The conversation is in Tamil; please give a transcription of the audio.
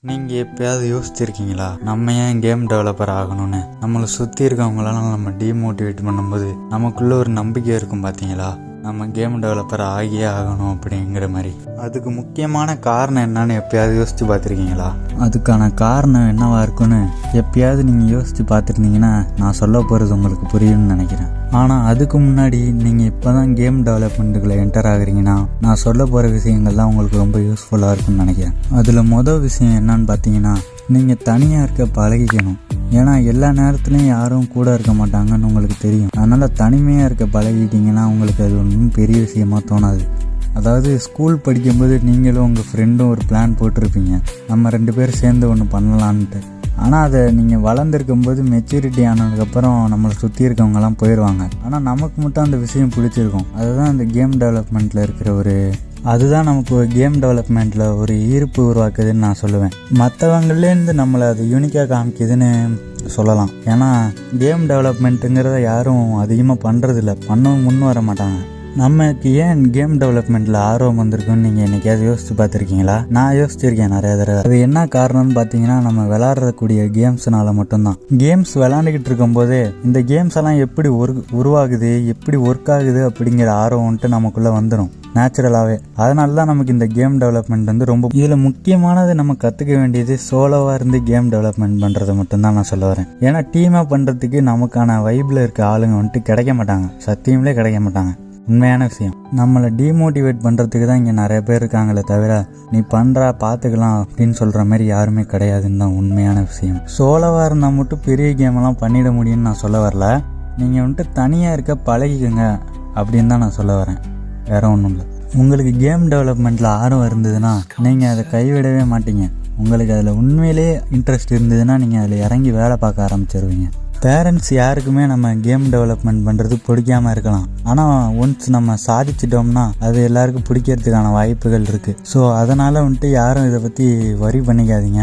நீங்கள் எப்போயாவது யோசிச்சிருக்கீங்களா நம்ம ஏன் கேம் டெவலப்பர் ஆகணும்னு? நம்மளை சுற்றி இருக்கவங்களெல்லாம் நம்ம டீமோட்டிவேட் பண்ணும்போது நமக்குள்ளே ஒரு நம்பிக்கை இருக்கும் பார்த்தீங்களா, நம்ம கேம் டெவலப்பர் ஆகியே ஆகணும் அப்படிங்கிற மாதிரி. அதுக்கு முக்கியமான காரணம் என்னன்னு எப்போயாவது யோசித்து பார்த்துருக்கீங்களா? அதுக்கான காரணம் என்னவா இருக்குன்னு எப்போயாவது நீங்கள் யோசித்து பார்த்துருந்தீங்கன்னா நான் சொல்ல போகிறது உங்களுக்கு புரியும்னு நினைக்கிறேன். ஆனால் அதுக்கு முன்னாடி நீங்கள் இப்போ தான் கேம் டெவலப்மெண்ட்டுக்குள்ளே என்டர் ஆகுறீங்கன்னா நான் சொல்ல போகிற விஷயங்கள்லாம் உங்களுக்கு ரொம்ப யூஸ்ஃபுல்லாக இருக்கும்னு நினைக்கிறேன். அதில் மொதல் விஷயம் என்னன்னு பார்த்தீங்கன்னா, நீங்கள் தனியாக இருக்க பழகிக்கணும். ஏன்னா எல்லா நேரத்துலையும் யாரும் கூட இருக்க மாட்டாங்கன்னு உங்களுக்கு தெரியும். அதனால் தனிமையாக இருக்க பழகிட்டீங்கன்னா உங்களுக்கு அது ஒன்றும் பெரிய விஷயமாக தோணாது. அதாவது ஸ்கூல் படிக்கும்போது நீங்களும் உங்கள் ஃப்ரெண்டும் ஒரு பிளான் போட்டிருப்பீங்க, நம்ம 2 பேரும் சேர்ந்து ஒன்று பண்ணலான்ட்டு. ஆனால் அதை நீங்கள் வளர்ந்துருக்கும்போது மெச்சூரிட்டி ஆனதுக்கப்புறம் நம்மளை சுற்றி இருக்கவங்கலாம் போயிடுவாங்க. ஆனால் நமக்கு மட்டும் அந்த விஷயம் பிடிச்சிருக்கும். அதுதான் இந்த கேம் டெவலப்மெண்ட்டில் இருக்கிற அதுதான் நமக்கு ஒரு கேம் டெவலப்மெண்ட்டில் ஒரு ஈர்ப்பு உருவாக்குதுன்னு நான் சொல்லுவேன். மற்றவங்கள்லேருந்து நம்மளை அது யூனிக்காக காமிக்குதுன்னு சொல்லலாம். ஏன்னா கேம் டெவலப்மெண்ட்டுங்கிறத யாரும் அதிகமாக பண்ணுறதில்ல, பண்ணவும் முன் வர மாட்டாங்க. நமக்கு ஏன் கேம் டெவலப்மெண்ட்டில் ஆர்வம் வந்திருக்குன்னு நீங்கள் என்னைக்காவது யோசித்து பார்த்துருக்கீங்களா? நான் யோசிச்சிருக்கேன் நிறைய தடவை. அது என்ன காரணம்னு பார்த்தீங்கன்னா, நம்ம விளாட்றக்கூடிய கேம்ஸ்னால மட்டும்தான். கேம்ஸ் விளாண்டுக்கிட்டு இருக்கும்போதே இந்த கேம்ஸ் எல்லாம் எப்படி உருவாகுது, எப்படி ஒர்க் ஆகுது அப்படிங்கிற ஆர்வம் வந்துட்டு நமக்குள்ளே வந்துடும் நேச்சுரலாகவே. அதனால தான் நமக்கு இந்த கேம் டெவலப்மெண்ட் ரொம்ப இதில் முக்கியமானது. நம்ம கற்றுக்க வேண்டியது சோலோவாக இருந்து கேம் டெவலப்மெண்ட் பண்ணுறதை மட்டும்தான் நான் சொல்ல வரேன். ஏன்னா டீமாக பண்ணுறதுக்கு நமக்கான வைப்பில் இருக்க ஆளுங்க வந்துட்டு கிடைக்க மாட்டாங்க, சத்தியம்லே கிடைக்க மாட்டாங்க. உண்மையான விஷயம். நம்மளை டீமோட்டிவேட் பண்ணுறதுக்கு தான் இங்கே நிறைய பேர் இருக்காங்களே தவிர நீ பண்ணுறா பார்த்துக்கலாம் அப்படின்னு சொல்கிற மாதிரி யாருமே கிடையாதுன்னு தான் உண்மையான விஷயம். சோலோவாக இருந்தால் மட்டும் பெரிய கேமெல்லாம் பண்ணிட முடியும்னு நான் சொல்ல வரல. நீங்கள் வந்துட்டு தனியாக இருக்க பழகிக்கங்க அப்படின்னு தான் நான் சொல்ல வரேன், வேற ஒன்றும் இல்லை. உங்களுக்கு கேம் டெவலப்மெண்ட்டில் ஆர்வம் இருந்ததுன்னா நீங்கள் அதை கைவிடவே மாட்டீங்க. உங்களுக்கு அதில் உண்மையிலே இன்ட்ரெஸ்ட் இருந்ததுன்னா நீங்கள் அதில் இறங்கி வேலை பார்க்க ஆரம்பிச்சிருவீங்க. பேரண்ட்ஸ் யாருக்குமே நம்ம கேம் டெவலப்மெண்ட் பண்ணுறது பிடிக்காமல் இருக்கலாம். ஆனால் ஒன்ஸ் நம்ம சாதிச்சிட்டோம்னா அது எல்லாருக்கும் பிடிக்கிறதுக்கான வாய்ப்புகள் இருக்குது. ஸோ அதனால் வந்துட்டு யாரும் இதை பற்றி வரி பண்ணிக்காதீங்க.